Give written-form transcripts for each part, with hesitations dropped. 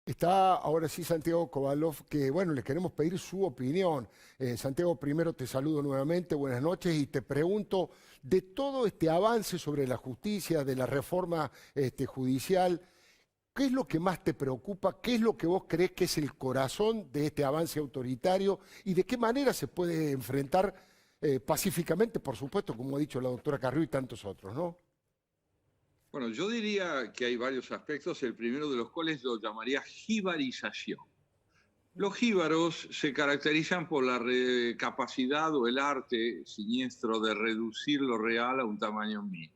Está ahora sí Santiago Kovalov, que bueno, le queremos pedir su opinión. Santiago, primero te saludo nuevamente, buenas noches, y te pregunto, de todo este avance sobre la justicia, de la reforma judicial, ¿qué es lo que más te preocupa? ¿Qué es lo que vos crees que es el corazón de este avance autoritario? ¿Y de qué manera se puede enfrentar pacíficamente, por supuesto, como ha dicho la doctora Carrió y tantos otros, ¿no? Bueno, yo diría que hay varios aspectos, el primero de los cuales lo llamaría jibarización. Los jíbaros se caracterizan por la capacidad o el arte siniestro de reducir lo real a un tamaño mínimo.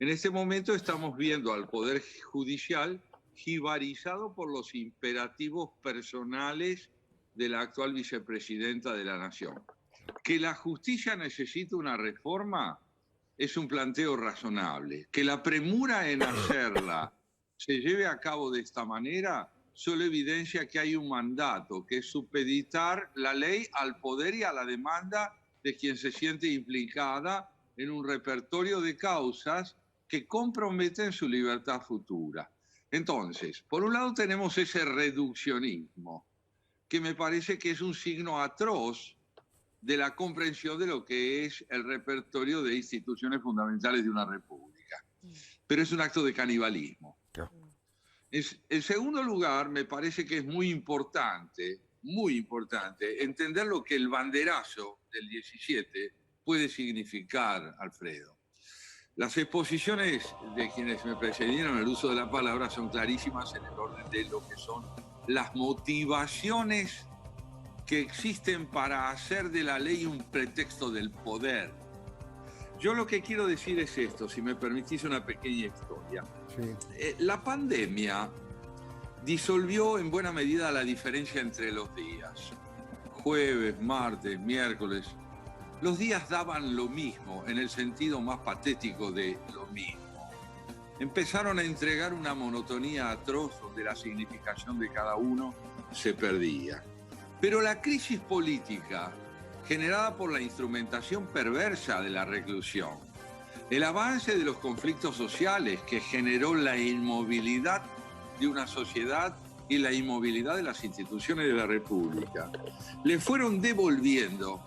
En este momento estamos viendo al Poder Judicial jibarizado por los imperativos personales de la actual vicepresidenta de la Nación. Que la justicia necesita una reforma es un planteo razonable. Que la premura en hacerla se lleve a cabo de esta manera solo evidencia que hay un mandato, que es supeditar la ley al poder y a la demanda de quien se siente implicada en un repertorio de causas que comprometen su libertad futura. Entonces, por un lado tenemos ese reduccionismo, que me parece que es un signo atroz de la comprensión de lo que es el repertorio de instituciones fundamentales de una república. Pero es un acto de canibalismo. En segundo lugar, me parece que es muy importante entender lo que el banderazo del 17 puede significar, Alfredo. Las exposiciones de quienes me precedieron en el uso de la palabra son clarísimas en el orden de lo que son las motivaciones que existen para hacer de la ley un pretexto del poder. Yo lo que quiero decir es esto, si me permitís una pequeña historia. Sí. La pandemia disolvió en buena medida la diferencia entre los días. Jueves, martes, miércoles. Los días daban lo mismo, en el sentido más patético de lo mismo. Empezaron a entregar una monotonía atroz donde la significación de cada uno se perdía. Pero la crisis política, generada por la instrumentación perversa de la reclusión, el avance de los conflictos sociales que generó la inmovilidad de una sociedad y la inmovilidad de las instituciones de la República, le fueron devolviendo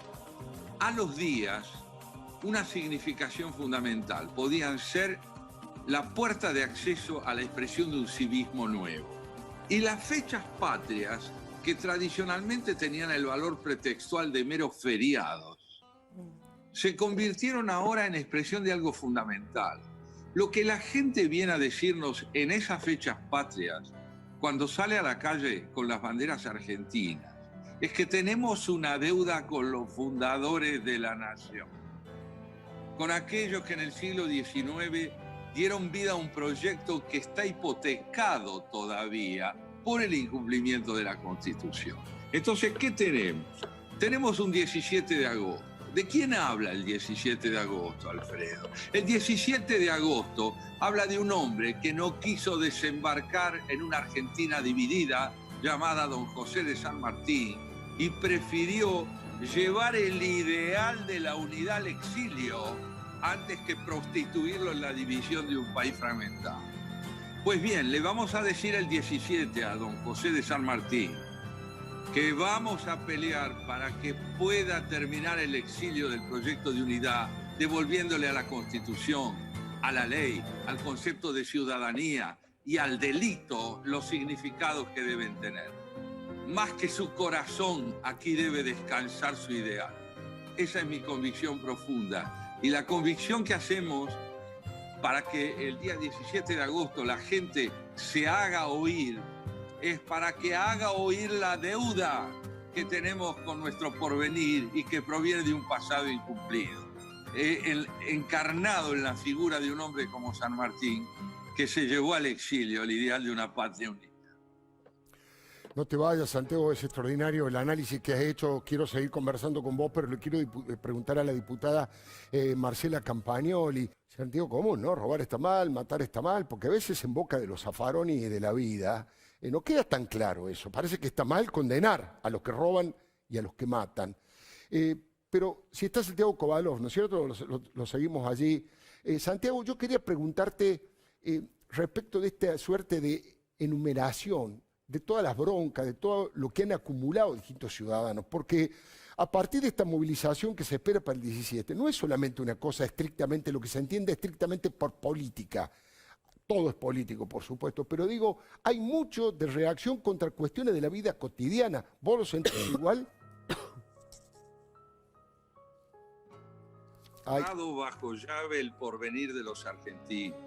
a los días una significación fundamental. Podían ser la puerta de acceso a la expresión de un civismo nuevo. Y las fechas patrias, que tradicionalmente tenían el valor pretextual de meros feriados, se convirtieron ahora en expresión de algo fundamental. Lo que la gente viene a decirnos en esas fechas patrias, cuando sale a la calle con las banderas argentinas, es que tenemos una deuda con los fundadores de la nación, con aquellos que en el siglo XIX dieron vida a un proyecto que está hipotecado todavía por el incumplimiento de la Constitución. Entonces, ¿qué tenemos? Tenemos un 17 de agosto. ¿De quién habla el 17 de agosto, Alfredo? El 17 de agosto habla de un hombre que no quiso desembarcar en una Argentina dividida llamada Don José de San Martín y prefirió llevar el ideal de la unidad al exilio antes que prostituirlo en la división de un país fragmentado. Pues bien, le vamos a decir el 17 a don José de San Martín que vamos a pelear para que pueda terminar el exilio del proyecto de unidad, devolviéndole a la Constitución, a la ley, al concepto de ciudadanía y al delito los significados que deben tener. Más que su corazón, aquí debe descansar su ideal. Esa es mi convicción profunda. Y la convicción que hacemos para que el día 17 de agosto la gente se haga oír, es para que haga oír la deuda que tenemos con nuestro porvenir y que proviene de un pasado incumplido. Encarnado en la figura de un hombre como San Martín, que se llevó al exilio el ideal de una patria unida. No te vayas, Santiago, es extraordinario el análisis que has hecho. Quiero seguir conversando con vos, pero le quiero preguntar a la diputada Marcela Campagnoli. Sentido común, ¿no? Robar está mal, matar está mal, porque a veces en boca de los Zaffaroni y de la vida no queda tan claro eso. Parece que está mal condenar a los que roban y a los que matan. Pero si está Santiago Kovalov, ¿no es cierto? Lo seguimos allí. Santiago, yo quería preguntarte respecto de esta suerte de enumeración de todas las broncas, de todo lo que han acumulado distintos ciudadanos, porque a partir de esta movilización que se espera para el 17, no es solamente una cosa estrictamente, lo que se entiende estrictamente por política. Todo es político, por supuesto, pero digo, hay mucho de reacción contra cuestiones de la vida cotidiana. ¿Vos lo sentís igual? Bajo llave el porvenir de los argentinos.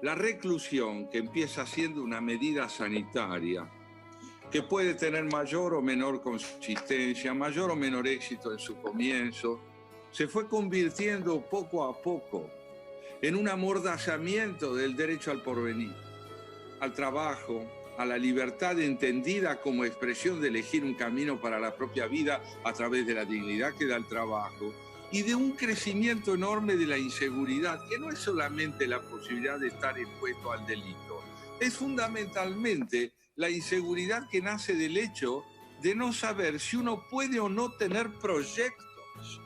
La reclusión, que empieza siendo una medida sanitaria, que puede tener mayor o menor consistencia, mayor o menor éxito en su comienzo, se fue convirtiendo poco a poco en un amordazamiento del derecho al porvenir, al trabajo, a la libertad entendida como expresión de elegir un camino para la propia vida a través de la dignidad que da el trabajo, y de un crecimiento enorme de la inseguridad, que no es solamente la posibilidad de estar expuesto al delito, es fundamentalmente la inseguridad que nace del hecho de no saber si uno puede o no tener proyectos.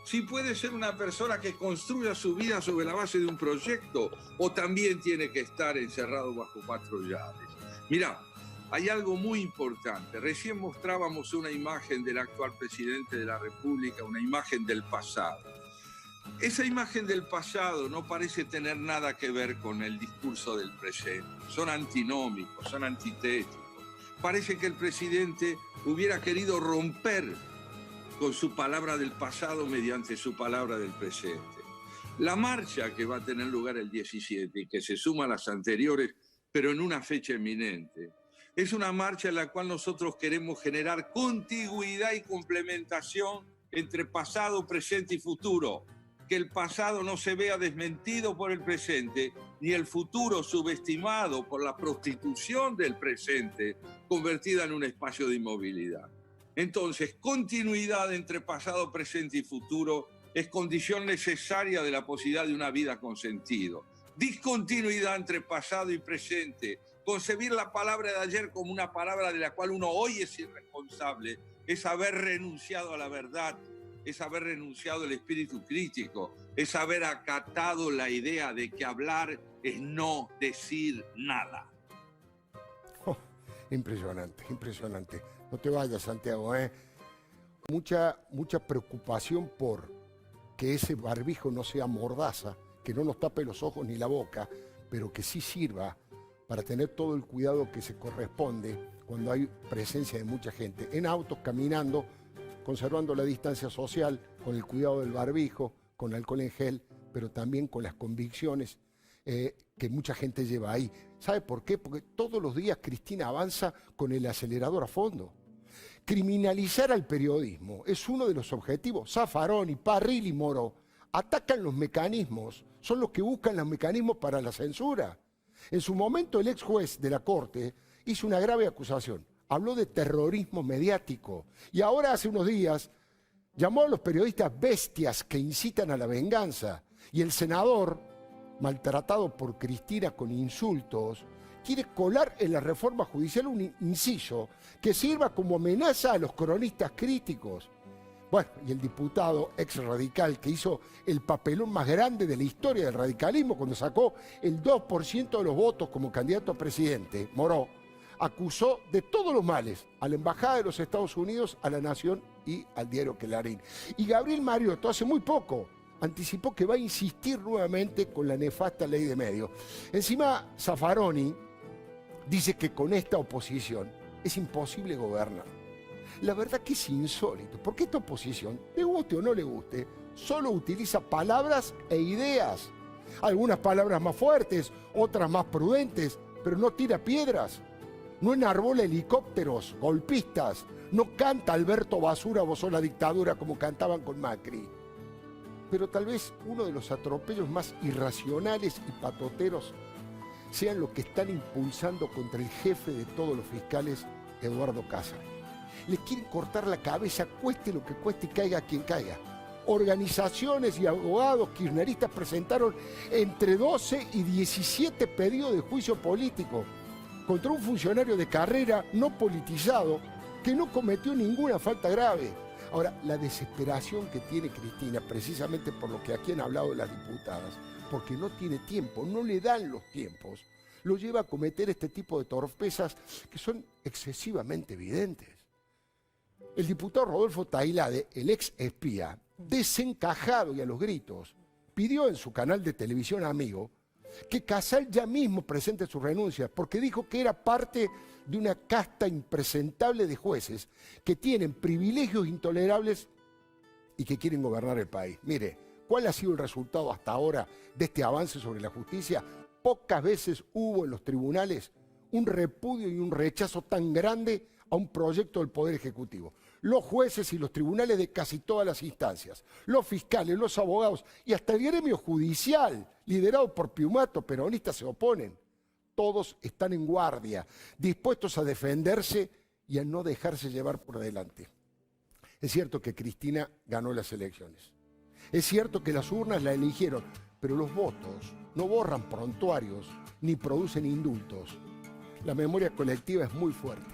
Si puede ser una persona que construya su vida sobre la base de un proyecto, o también tiene que estar encerrado bajo 4 llaves. Mirá, hay algo muy importante. Recién mostrábamos una imagen del actual presidente de la República, una imagen del pasado. Esa imagen del pasado no parece tener nada que ver con el discurso del presente. Son antinómicos, son antitéticos. Parece que el presidente hubiera querido romper con su palabra del pasado mediante su palabra del presente. La marcha que va a tener lugar el 17 y que se suma a las anteriores, pero en una fecha eminente, es una marcha en la cual nosotros queremos generar contigüidad y complementación entre pasado, presente y futuro. Que el pasado no se vea desmentido por el presente, ni el futuro subestimado por la prostitución del presente, convertida en un espacio de inmovilidad. Entonces, continuidad entre pasado, presente y futuro es condición necesaria de la posibilidad de una vida con sentido. Discontinuidad entre pasado y presente, concebir la palabra de ayer como una palabra de la cual uno hoy es irresponsable, es haber renunciado a la verdad, es haber renunciado al espíritu crítico, es haber acatado la idea de que hablar es no decir nada. Oh, impresionante, impresionante. No te vayas, Santiago, ¿eh? Mucha preocupación por que ese barbijo no sea mordaza, que no nos tape los ojos ni la boca, pero que sí sirva para tener todo el cuidado que se corresponde cuando hay presencia de mucha gente, en autos, caminando, conservando la distancia social, con el cuidado del barbijo, con alcohol en gel, pero también con las convicciones que mucha gente lleva ahí. ¿Sabe por qué? Porque todos los días Cristina avanza con el acelerador a fondo. Criminalizar al periodismo es uno de los objetivos. Zaffaroni, Parrilli y Moro atacan los mecanismos, son los que buscan los mecanismos para la censura. En su momento el ex juez de la Corte hizo una grave acusación, habló de terrorismo mediático y ahora hace unos días llamó a los periodistas bestias que incitan a la venganza y el senador, maltratado por Cristina con insultos, quiere colar en la reforma judicial un inciso que sirva como amenaza a los cronistas críticos. Bueno, y el diputado ex radical que hizo el papelón más grande de la historia del radicalismo cuando sacó el 2% de los votos como candidato a presidente, Moró, acusó de todos los males a la Embajada de los Estados Unidos, a la Nación y al diario Clarín. Y Gabriel Mariotto hace muy poco anticipó que va a insistir nuevamente con la nefasta ley de medios. Encima, Zaffaroni dice que con esta oposición es imposible gobernar. La verdad que es insólito, porque esta oposición, le guste o no le guste, solo utiliza palabras e ideas. Algunas palabras más fuertes, otras más prudentes, pero no tira piedras. No enarbola helicópteros, golpistas. No canta Alberto Basura, vos sos la dictadura, como cantaban con Macri. Pero tal vez uno de los atropellos más irracionales y patoteros sean los que están impulsando contra el jefe de todos los fiscales, Eduardo Cáceres. Les quieren cortar la cabeza, cueste lo que cueste y caiga quien caiga. Organizaciones y abogados kirchneristas presentaron entre 12 y 17 pedidos de juicio político contra un funcionario de carrera no politizado que no cometió ninguna falta grave. Ahora, la desesperación que tiene Cristina, precisamente por lo que aquí han hablado las diputadas, porque no tiene tiempo, no le dan los tiempos, lo lleva a cometer este tipo de torpezas que son excesivamente evidentes. El diputado Rodolfo Tailade, el ex espía, desencajado y a los gritos, pidió en su canal de televisión Amigo que Casal ya mismo presente su renuncia, porque dijo que era parte de una casta impresentable de jueces que tienen privilegios intolerables y que quieren gobernar el país. Mire, ¿cuál ha sido el resultado hasta ahora de este avance sobre la justicia? Pocas veces hubo en los tribunales un repudio y un rechazo tan grande a un proyecto del Poder Ejecutivo. Los jueces y los tribunales de casi todas las instancias, los fiscales, los abogados y hasta el gremio judicial, liderado por Piumato, peronistas, se oponen. Todos están en guardia, dispuestos a defenderse y a no dejarse llevar por delante. Es cierto que Cristina ganó las elecciones. Es cierto que las urnas la eligieron, pero los votos no borran prontuarios ni producen indultos. La memoria colectiva es muy fuerte.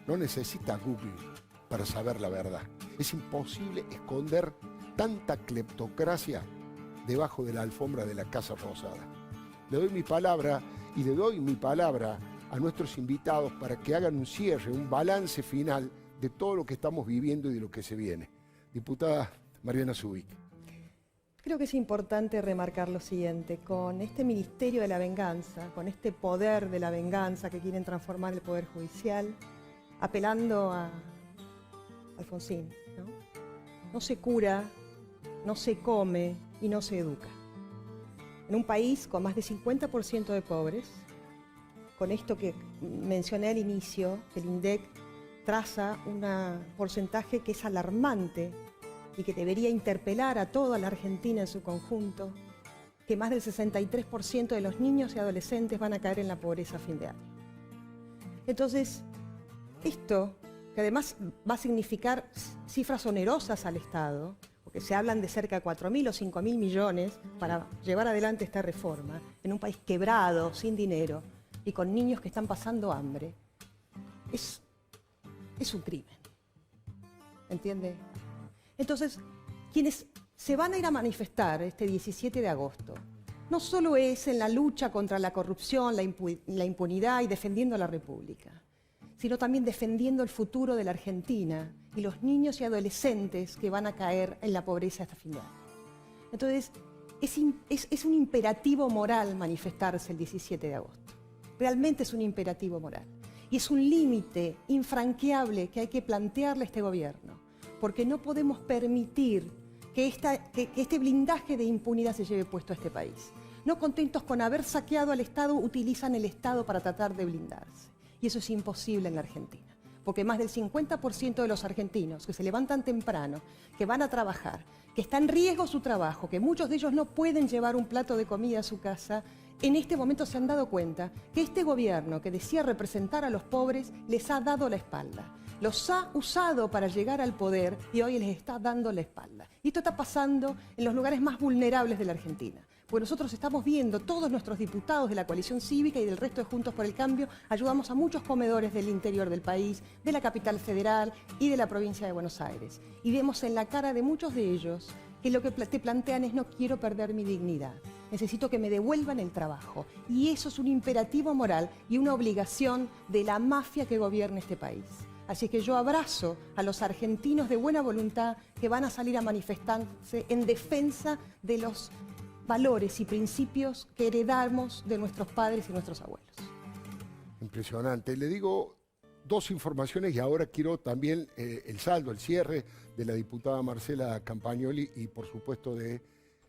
No necesita Google para saber la verdad. Es imposible esconder tanta cleptocracia debajo de la alfombra de la Casa Rosada. Le doy mi palabra y le doy mi palabra a nuestros invitados para que hagan un cierre, un balance final de todo lo que estamos viviendo y de lo que se viene. Diputada Mariana Zubik. Creo que es importante remarcar lo siguiente: con este Ministerio de la Venganza, con este poder de la venganza que quieren transformar el Poder Judicial, apelando a Alfonsín, no se cura, no se come y no se educa. En un país con más de 50% de pobres, con esto que mencioné al inicio, que el INDEC traza un porcentaje que es alarmante y que debería interpelar a toda la Argentina en su conjunto, que más del 63% de los niños y adolescentes van a caer en la pobreza a fin de año. Entonces, esto, que además va a significar cifras onerosas al Estado, porque se hablan de cerca de 4.000 o 5.000 millones para llevar adelante esta reforma, en un país quebrado, sin dinero, y con niños que están pasando hambre, es un crimen. ¿Entiende? Entonces, quienes se van a ir a manifestar este 17 de agosto, no solo es en la lucha contra la corrupción, la impunidad y defendiendo a la República, sino también defendiendo el futuro de la Argentina y los niños y adolescentes que van a caer en la pobreza hasta fin de año. Entonces, es un imperativo moral manifestarse el 17 de agosto. Realmente es un imperativo moral. Y es un límite infranqueable que hay que plantearle a este gobierno, porque no podemos permitir que este blindaje de impunidad se lleve puesto a este país. No contentos con haber saqueado al Estado, utilizan el Estado para tratar de blindarse. Y eso es imposible en la Argentina, porque más del 50% de los argentinos que se levantan temprano, que van a trabajar, que está en riesgo su trabajo, que muchos de ellos no pueden llevar un plato de comida a su casa, en este momento se han dado cuenta que este gobierno que decía representar a los pobres les ha dado la espalda. Los ha usado para llegar al poder y hoy les está dando la espalda. Y esto está pasando en los lugares más vulnerables de la Argentina. Pues nosotros estamos viendo, todos nuestros diputados de la coalición cívica y del resto de Juntos por el Cambio, ayudamos a muchos comedores del interior del país, de la capital federal y de la provincia de Buenos Aires. Y vemos en la cara de muchos de ellos que lo que te plantean es: no quiero perder mi dignidad, necesito que me devuelvan el trabajo. Y eso es un imperativo moral y una obligación de la mafia que gobierna este país. Así que yo abrazo a los argentinos de buena voluntad que van a salir a manifestarse en defensa de los valores y principios que heredamos de nuestros padres y nuestros abuelos. Impresionante. Le digo dos informaciones y ahora quiero también el saldo, el cierre de la diputada Marcela Campagnoli y por supuesto de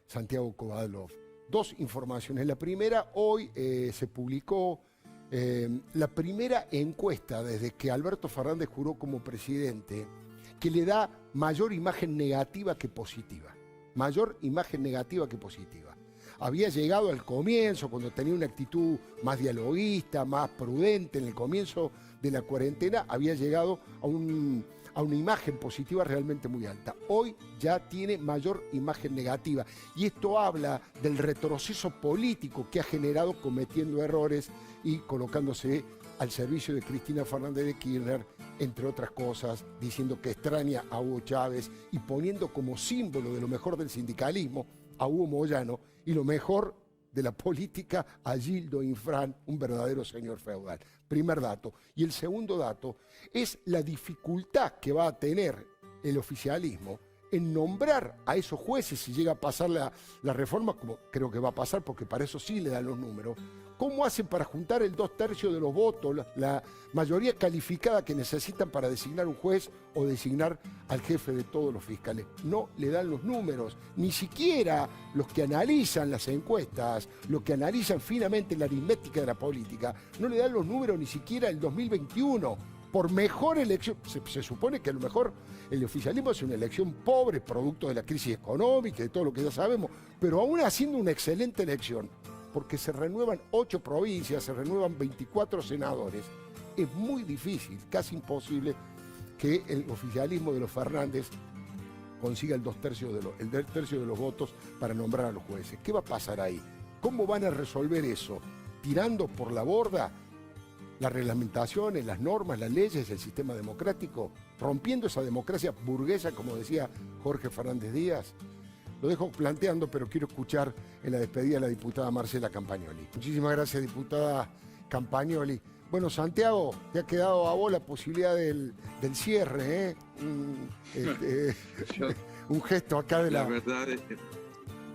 Santiago Kovadlov. Dos informaciones. La primera, hoy se publicó la primera encuesta desde que Alberto Fernández juró como presidente, que le da mayor imagen negativa que positiva. Mayor imagen negativa que positiva. Había llegado al comienzo, cuando tenía una actitud más dialoguista, más prudente en el comienzo de la cuarentena, había llegado a una imagen positiva realmente muy alta. Hoy ya tiene mayor imagen negativa. Y esto habla del retroceso político que ha generado cometiendo errores y colocándose al servicio de Cristina Fernández de Kirchner, entre otras cosas, diciendo que extraña a Hugo Chávez y poniendo como símbolo de lo mejor del sindicalismo a Hugo Moyano y lo mejor de la política a Gildo Infran, un verdadero señor feudal. Primer dato. Y el segundo dato es la dificultad que va a tener el oficialismo en nombrar a esos jueces si llega a pasar la reforma, como creo que va a pasar, porque para eso sí le dan los números. ¿Cómo hacen para juntar el 2/3 de los votos, la mayoría calificada que necesitan para designar un juez o designar al jefe de todos los fiscales? No le dan los números, ni siquiera los que analizan las encuestas, los que analizan finamente la aritmética de la política, no le dan los números ni siquiera el 2021. Por mejor elección, se supone que a lo mejor el oficialismo es una elección pobre, producto de la crisis económica y de todo lo que ya sabemos, pero aún haciendo una excelente elección, porque se renuevan 8 provincias, se renuevan 24 senadores, es muy difícil, casi imposible, que el oficialismo de los Fernández consiga el 2/3 de los votos para nombrar a los jueces. ¿Qué va a pasar ahí? ¿Cómo van a resolver eso? ¿Tirando por la borda las reglamentaciones, las normas, las leyes, el sistema democrático? ¿Rompiendo esa democracia burguesa, como decía Jorge Fernández Díaz? Lo dejo planteando, pero quiero escuchar en la despedida a la diputada Marcela Campagnoli. Muchísimas gracias, diputada Campagnoli. Bueno, Santiago, te ha quedado a vos la posibilidad del cierre, ¿eh? Un gesto acá de la... La verdad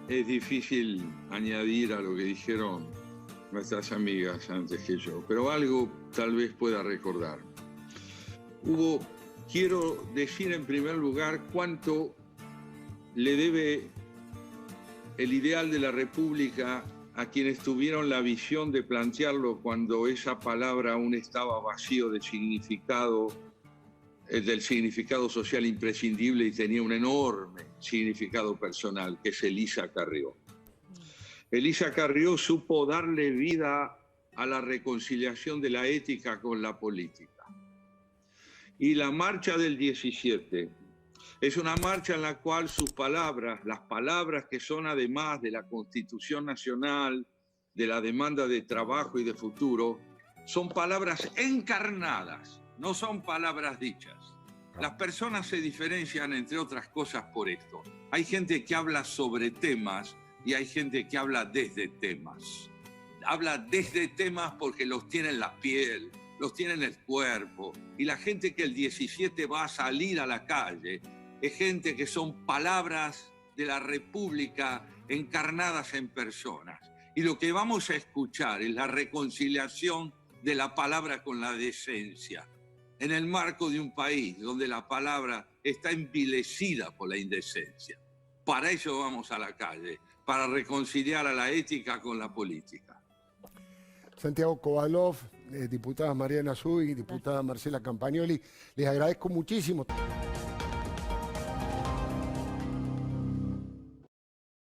es difícil añadir a lo que dijeron nuestras amigas antes que yo, pero algo tal vez pueda recordar. Quiero decir en primer lugar cuánto le debe el ideal de la República a quienes tuvieron la visión de plantearlo cuando esa palabra aún estaba vacío de significado, del significado social imprescindible y tenía un enorme significado personal, que es Elisa Carrió. Elisa Carrió supo darle vida a la reconciliación de la ética con la política. Y la marcha del 17 es una marcha en la cual sus palabras, las palabras que son además de la Constitución Nacional, de la demanda de trabajo y de futuro, son palabras encarnadas, no son palabras dichas. Las personas se diferencian, entre otras cosas, por esto. Hay gente que habla sobre temas y hay gente que habla desde temas. Habla desde temas porque los tiene en la piel, los tiene en el cuerpo. Y la gente que el 17 va a salir a la calle es gente que son palabras de la República encarnadas en personas. Y lo que vamos a escuchar es la reconciliación de la palabra con la decencia, en el marco de un país donde la palabra está envilecida por la indecencia. Para eso vamos a la calle, para reconciliar a la ética con la política. Santiago Kovalov, diputada Mariana Zubik, diputada Marcela Campagnoli, les agradezco muchísimo.